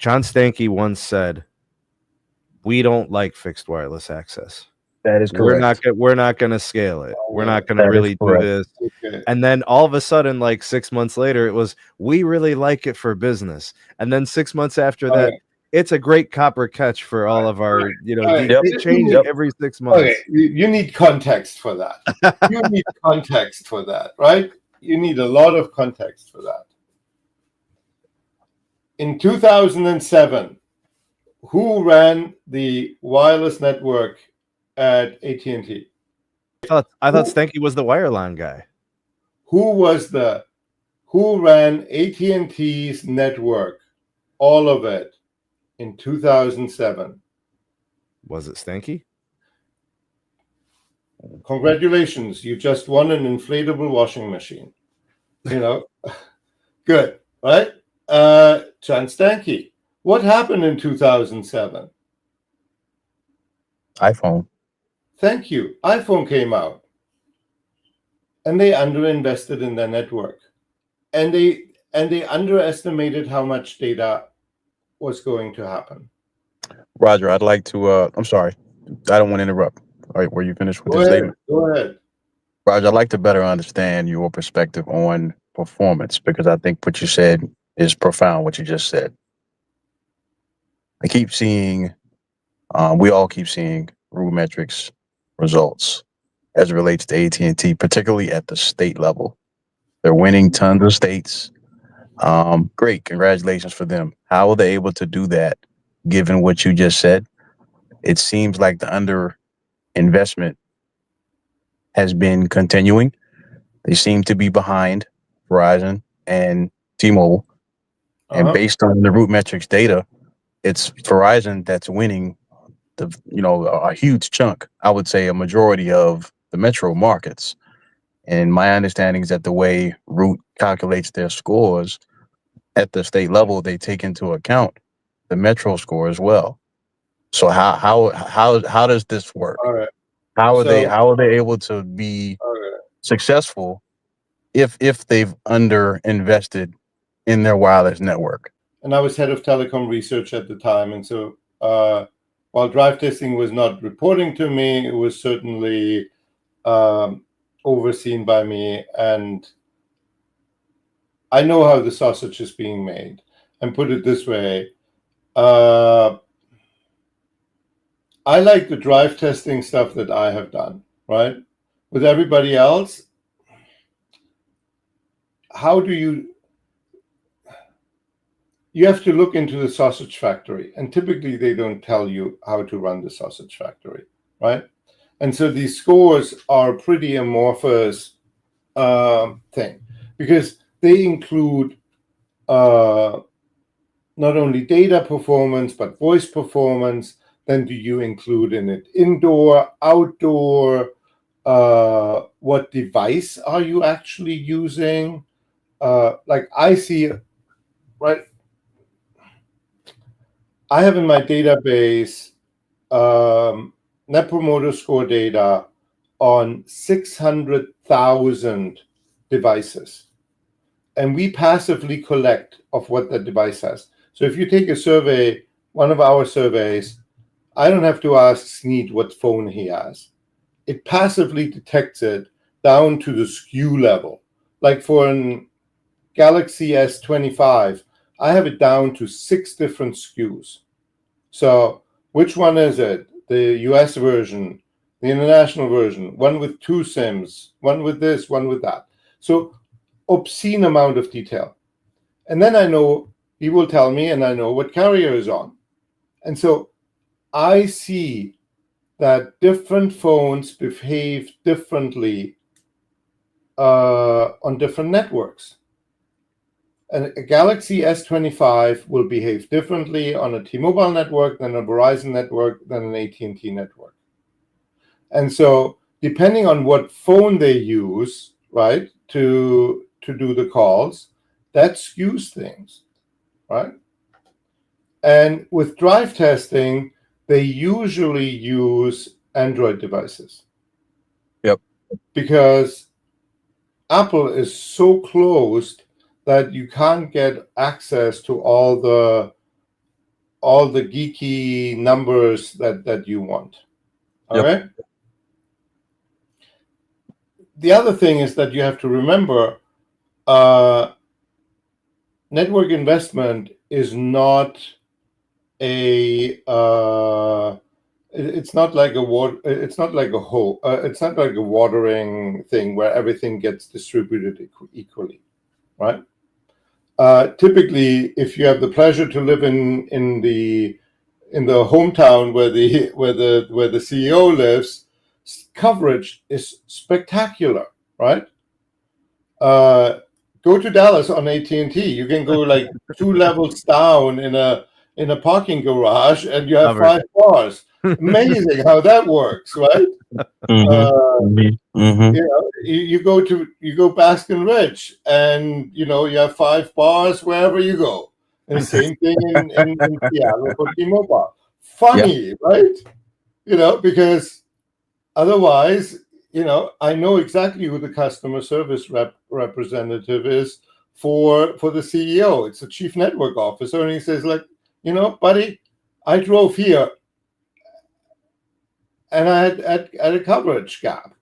John Stankey once said, "We don't like fixed wireless access. That is correct. We're not going to scale it. We're not going to That is really do correct. this." Okay. And then all of a sudden, like 6 months later, it was, "We really like it for business." And then 6 months after All that, right. it's a great copper catch for all of our, All right. they change it every 6 months. Okay, you need context for that. You need context for that, right? You need a lot of context for that. In 2007, who ran the wireless network at AT&T? I thought Stanky was the wireline guy. Who ran AT&T's network, all of it, in 2007? Was it Stanky? Congratulations, you just won an inflatable washing machine. Good, right? John Stankey. What happened in 2007? iPhone. Thank you. iPhone came out. And they underinvested in their network. And they underestimated how much data was going to happen. Roger, I'd like to I'm sorry. I don't want to interrupt. All right, were you finished with the statement? Go ahead. Roger, I'd like to better understand your perspective on performance, because I think what you said is profound, what you just said. I keep seeing, we all keep seeing RootMetrics results as it relates to AT&T, particularly at the state level. They're winning tons of states. Great, congratulations for them. How are they able to do that, given what you just said? It seems like the underinvestment has been continuing. They seem to be behind Verizon and T-Mobile. And based on the RootMetrics data, it's Verizon that's winning a huge chunk, I would say a majority of the metro markets. And my understanding is that the way Root calculates their scores at the state level, they take into account the metro score as well. So how does this work? All right. How are they able to be successful if they've underinvested in their wireless network? And I was head of telecom research at the time, and so while drive testing was not reporting to me, it was certainly overseen by me, and I know how the sausage is being made. And put it this way, I like the drive testing stuff that I have done, right? With everybody else, how do you have to look into the sausage factory, and typically they don't tell you how to run the sausage factory, right? And so these scores are pretty amorphous thing, because they include not only data performance, but voice performance. Then do you include in it indoor, outdoor? What device are you actually using? Like I see, right? I have in my database Net Promoter Score data on 600,000 devices. And we passively collect of what that device has. So if you take a survey, one of our surveys, I don't have to ask Sneed what phone he has. It passively detects it down to the SKU level. Like for an Galaxy S25, I have it down to 6 different SKUs. So which one is it? The US version, the international version, one with 2 SIMs, one with this, one with that. So obscene amount of detail. And then I know, he will tell me, and I know what carrier is on. And so I see that different phones behave differently on different networks. And a Galaxy S25 will behave differently on a T-Mobile network than a Verizon network than an AT&T network. And so depending on what phone they use, right, to do the calls, that skews things, right? And with drive testing, they usually use Android devices. Yep. Because Apple is so closed that you can't get access to all the all the geeky numbers that you want. All right. The other thing is that you have to remember, network investment is not a it's not like a it's not like a watering thing where everything gets distributed equally, right? Typically, if you have the pleasure to live in the hometown where the CEO lives, coverage is spectacular, right? Go to Dallas on AT&T. You can go like 2 levels down in a parking garage, and you have 5 bars. Amazing how that works, right? You go Baskin Ridge, and you have 5 bars wherever you go. And the same thing in Seattle for T-Mobile. Funny, right? Because otherwise, I know exactly who the customer service representative is for the CEO. It's the chief network officer, and he says, like, buddy, I drove here, and I had a coverage gap.